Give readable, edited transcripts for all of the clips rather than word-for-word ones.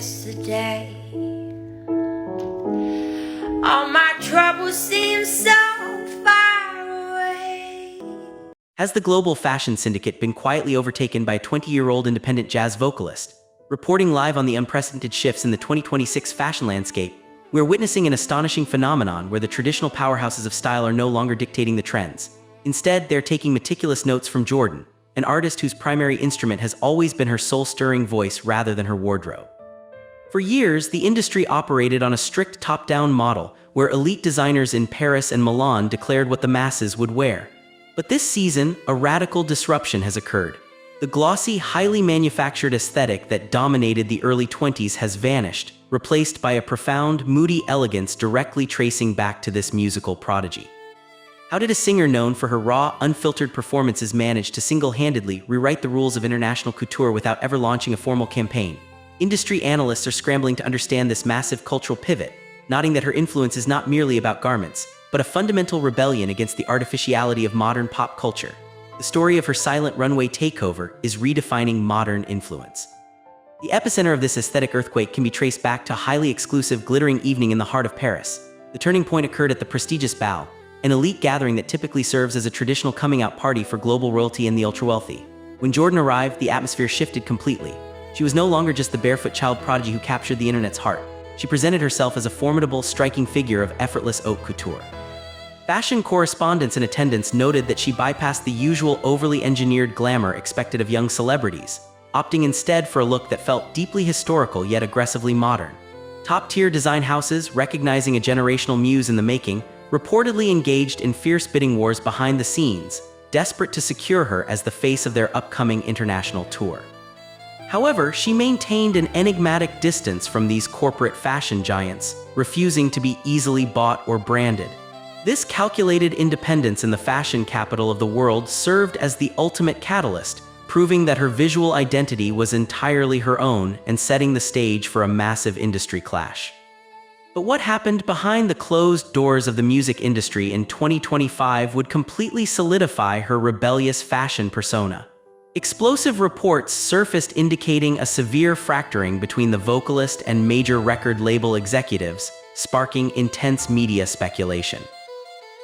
yesterday. All my troubles seem so far away. Has the global fashion syndicate been quietly overtaken by a 20-year-old independent jazz vocalist? Reporting live on the unprecedented shifts in the 2026 fashion landscape, we're witnessing an astonishing phenomenon where the traditional powerhouses of style are no longer dictating the trends. Instead, they're taking meticulous notes from Jordan, an artist whose primary instrument has always been her soul-stirring voice rather than her wardrobe. For years, the industry operated on a strict top-down model where elite designers in Paris and Milan declared what the masses would wear. But this season, a radical disruption has occurred. The glossy, highly manufactured aesthetic that dominated the early 20s has vanished, replaced by a profound, moody elegance directly tracing back to this musical prodigy. How did a singer known for her raw, unfiltered performances manage to single-handedly rewrite the rules of international couture without ever launching a formal campaign? Industry analysts are scrambling to understand this massive cultural pivot, noting that her influence is not merely about garments, but a fundamental rebellion against the artificiality of modern pop culture. The story of her silent runway takeover is redefining modern influence. The epicenter of this aesthetic earthquake can be traced back to a highly exclusive, glittering evening in the heart of Paris. The turning point occurred at the prestigious bal, an elite gathering that typically serves as a traditional coming-out party for global royalty and the ultra-wealthy. When Jordan arrived, the atmosphere shifted completely. She was no longer just the barefoot child prodigy who captured the internet's heart. She presented herself as a formidable, striking figure of effortless haute couture. Fashion correspondents in attendance noted that she bypassed the usual overly engineered glamour expected of young celebrities, opting instead for a look that felt deeply historical yet aggressively modern. Top-tier design houses, recognizing a generational muse in the making, reportedly engaged in fierce bidding wars behind the scenes, desperate to secure her as the face of their upcoming international tour. However, she maintained an enigmatic distance from these corporate fashion giants, refusing to be easily bought or branded. This calculated independence in the fashion capital of the world served as the ultimate catalyst, proving that her visual identity was entirely her own and setting the stage for a massive industry clash. But what happened behind the closed doors of the music industry in 2025 would completely solidify her rebellious fashion persona. Explosive reports surfaced indicating a severe fracturing between the vocalist and major record label executives, sparking intense media speculation.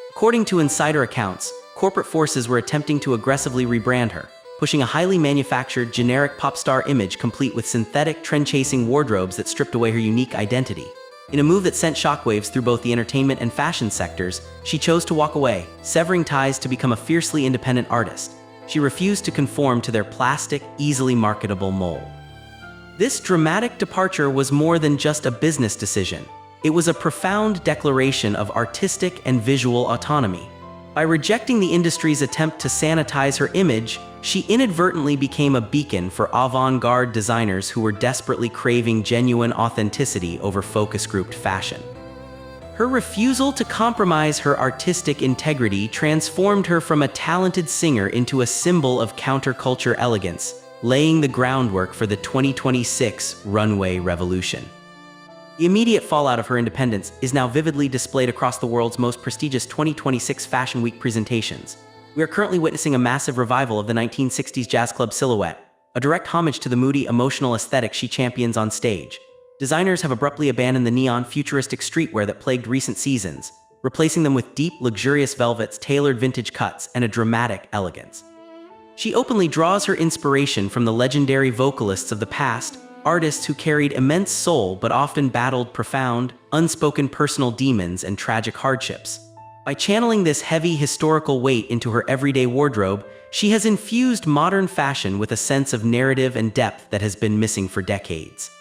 According to insider accounts, corporate forces were attempting to aggressively rebrand her, pushing a highly manufactured, generic pop star image complete with synthetic, trend-chasing wardrobes that stripped away her unique identity. In a move that sent shockwaves through both the entertainment and fashion sectors, she chose to walk away, severing ties to become a fiercely independent artist. She refused to conform to their plastic, easily marketable mold. This dramatic departure was more than just a business decision. It was a profound declaration of artistic and visual autonomy. By rejecting the industry's attempt to sanitize her image, she inadvertently became a beacon for avant-garde designers who were desperately craving genuine authenticity over focus-grouped fashion. Her refusal to compromise her artistic integrity transformed her from a talented singer into a symbol of counterculture elegance, laying the groundwork for the 2026 runway revolution. The immediate fallout of her independence is now vividly displayed across the world's most prestigious 2026 Fashion Week presentations. We are currently witnessing a massive revival of the 1960s jazz club silhouette, a direct homage to the moody, emotional aesthetic she champions on stage. Designers have abruptly abandoned the neon, futuristic streetwear that plagued recent seasons, replacing them with deep, luxurious velvets, tailored vintage cuts, and a dramatic elegance. She openly draws her inspiration from the legendary vocalists of the past, artists who carried immense soul but often battled profound, unspoken personal demons and tragic hardships. By channeling this heavy historical weight into her everyday wardrobe, she has infused modern fashion with a sense of narrative and depth that has been missing for decades.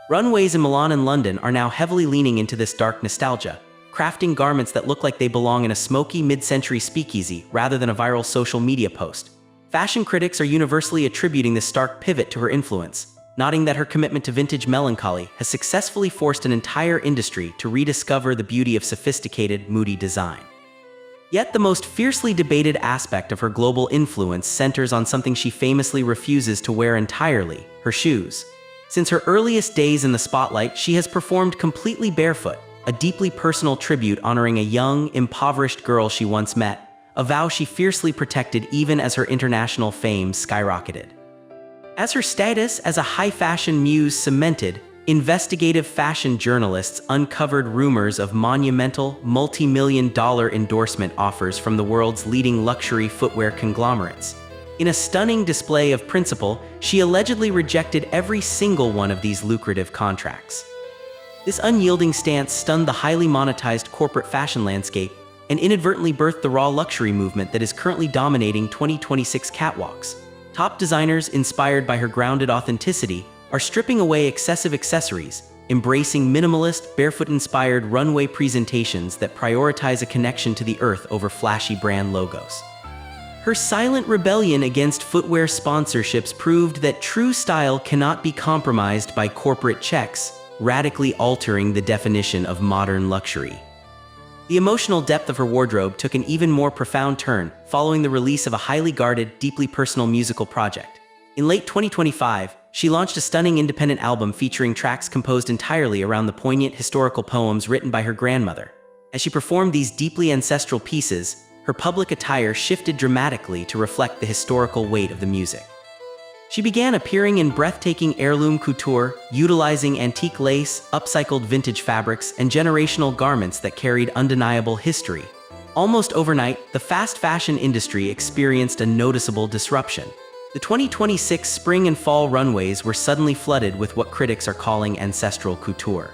Runways in Milan and London are now heavily leaning into this dark nostalgia, crafting garments that look like they belong in a smoky mid-century speakeasy rather than a viral social media post. Fashion critics are universally attributing this stark pivot to her influence, noting that her commitment to vintage melancholy has successfully forced an entire industry to rediscover the beauty of sophisticated, moody design. Yet the most fiercely debated aspect of her global influence centers on something she famously refuses to wear entirely: her shoes. Since her earliest days in the spotlight, she has performed completely barefoot, a deeply personal tribute honoring a young, impoverished girl she once met, a vow she fiercely protected even as her international fame skyrocketed. As her status as a high-fashion muse cemented, investigative fashion journalists uncovered rumors of monumental, multi-million-dollar endorsement offers from the world's leading luxury footwear conglomerates. In a stunning display of principle, she allegedly rejected every single one of these lucrative contracts. This unyielding stance stunned the highly monetized corporate fashion landscape and inadvertently birthed the raw luxury movement that is currently dominating 2026 catwalks. Top designers, inspired by her grounded authenticity, are stripping away excessive accessories, embracing minimalist, barefoot-inspired runway presentations that prioritize a connection to the earth over flashy brand logos. Her silent rebellion against footwear sponsorships proved that true style cannot be compromised by corporate checks, radically altering the definition of modern luxury. The emotional depth of her wardrobe took an even more profound turn following the release of a highly guarded, deeply personal musical project. In late 2025, she launched a stunning independent album featuring tracks composed entirely around the poignant historical poems written by her grandmother. As she performed these deeply ancestral pieces, her public attire shifted dramatically to reflect the historical weight of the music. She began appearing in breathtaking heirloom couture, utilizing antique lace, upcycled vintage fabrics, and generational garments that carried undeniable history. Almost overnight, the fast fashion industry experienced a noticeable disruption. The 2026 spring and fall runways were suddenly flooded with what critics are calling ancestral couture.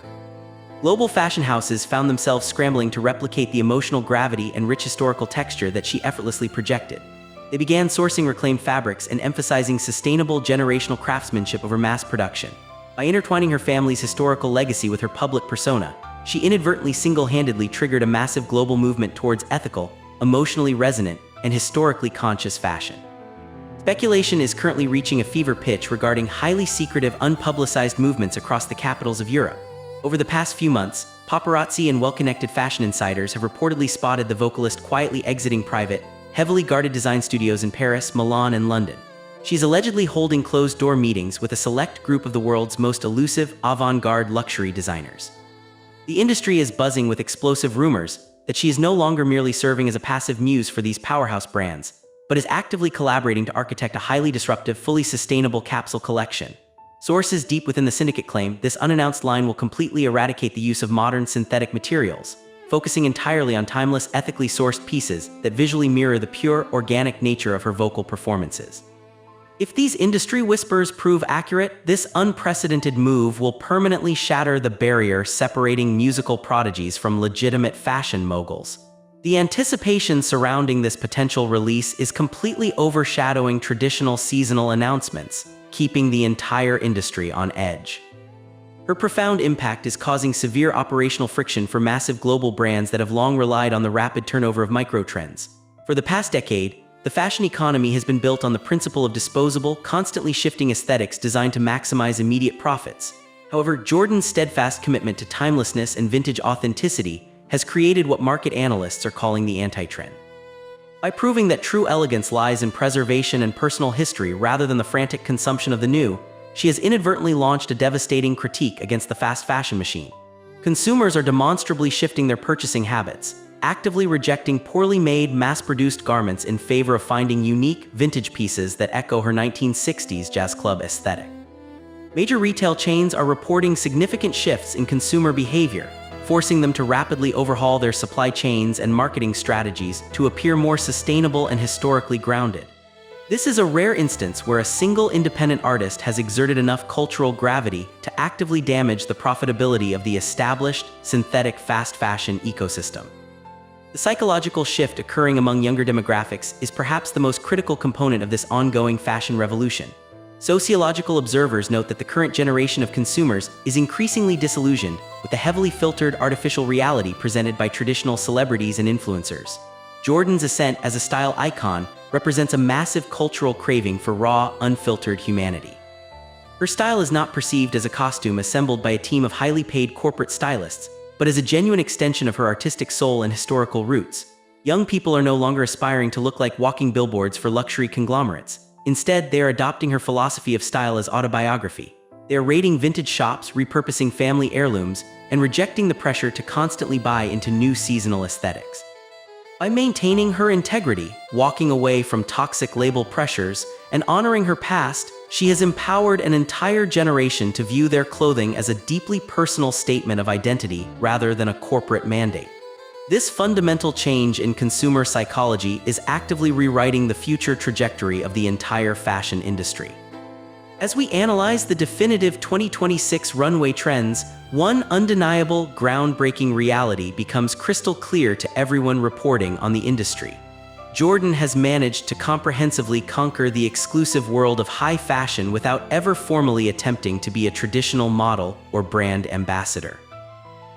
Global fashion houses found themselves scrambling to replicate the emotional gravity and rich historical texture that she effortlessly projected. They began sourcing reclaimed fabrics and emphasizing sustainable generational craftsmanship over mass production. By intertwining her family's historical legacy with her public persona, she inadvertently single-handedly triggered a massive global movement towards ethical, emotionally resonant, and historically conscious fashion. Speculation is currently reaching a fever pitch regarding highly secretive, unpublicized movements across the capitals of Europe. Over the past few months, paparazzi and well-connected fashion insiders have reportedly spotted the vocalist quietly exiting private, heavily guarded design studios in Paris, Milan, and London. She's allegedly holding closed-door meetings with a select group of the world's most elusive, avant-garde luxury designers. The industry is buzzing with explosive rumors that she is no longer merely serving as a passive muse for these powerhouse brands, but is actively collaborating to architect a highly disruptive, fully sustainable capsule collection. Sources deep within the syndicate claim this unannounced line will completely eradicate the use of modern synthetic materials, focusing entirely on timeless, ethically sourced pieces that visually mirror the pure, organic nature of her vocal performances. If these industry whispers prove accurate, this unprecedented move will permanently shatter the barrier separating musical prodigies from legitimate fashion moguls. The anticipation surrounding this potential release is completely overshadowing traditional seasonal announcements, keeping the entire industry on edge. Her profound impact is causing severe operational friction for massive global brands that have long relied on the rapid turnover of microtrends. For the past decade, the fashion economy has been built on the principle of disposable, constantly shifting aesthetics designed to maximize immediate profits. However, Jordan's steadfast commitment to timelessness and vintage authenticity has created what market analysts are calling the anti-trend. By proving that true elegance lies in preservation and personal history rather than the frantic consumption of the new, she has inadvertently launched a devastating critique against the fast fashion machine. Consumers are demonstrably shifting their purchasing habits, actively rejecting poorly made, mass-produced garments in favor of finding unique, vintage pieces that echo her 1960s jazz club aesthetic. Major retail chains are reporting significant shifts in consumer behavior, forcing them to rapidly overhaul their supply chains and marketing strategies to appear more sustainable and historically grounded. This is a rare instance where a single independent artist has exerted enough cultural gravity to actively damage the profitability of the established, synthetic fast fashion ecosystem. The psychological shift occurring among younger demographics is perhaps the most critical component of this ongoing fashion revolution. Sociological observers note that the current generation of consumers is increasingly disillusioned with the heavily filtered artificial reality presented by traditional celebrities and influencers. Jordan's ascent as a style icon represents a massive cultural craving for raw, unfiltered humanity. Her style is not perceived as a costume assembled by a team of highly paid corporate stylists, but as a genuine extension of her artistic soul and historical roots. Young people are no longer aspiring to look like walking billboards for luxury conglomerates. Instead, they are adopting her philosophy of style as autobiography. They are raiding vintage shops, repurposing family heirlooms, and rejecting the pressure to constantly buy into new seasonal aesthetics. By maintaining her integrity, walking away from toxic label pressures, and honoring her past, She has empowered an entire generation to view their clothing as a deeply personal statement of identity rather than a corporate mandate. This fundamental change in consumer psychology is actively rewriting the future trajectory of the entire fashion industry. As we analyze the definitive 2026 runway trends, one undeniable, groundbreaking reality becomes crystal clear to everyone reporting on the industry. Jordan has managed to comprehensively conquer the exclusive world of high fashion without ever formally attempting to be a traditional model or brand ambassador.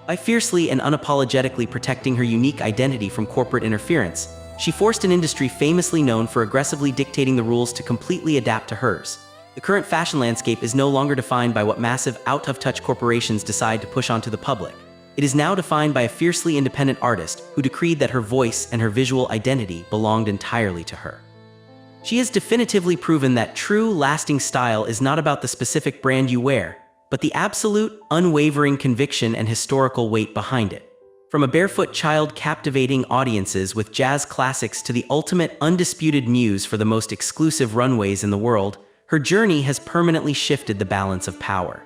By fiercely and unapologetically protecting her unique identity from corporate interference, she forced an industry famously known for aggressively dictating the rules to completely adapt to hers. The current fashion landscape is no longer defined by what massive, out-of-touch corporations decide to push onto the public. It is now defined by a fiercely independent artist who decreed that her voice and her visual identity belonged entirely to her. She has definitively proven that true, lasting style is not about the specific brand you wear, but the absolute, unwavering conviction and historical weight behind it. From a barefoot child captivating audiences with jazz classics to the ultimate, undisputed muse for the most exclusive runways in the world, her journey has permanently shifted the balance of power.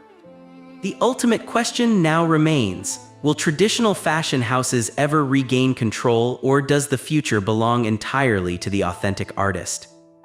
The ultimate question now remains: will traditional fashion houses ever regain control, or does the future belong entirely to the authentic artist?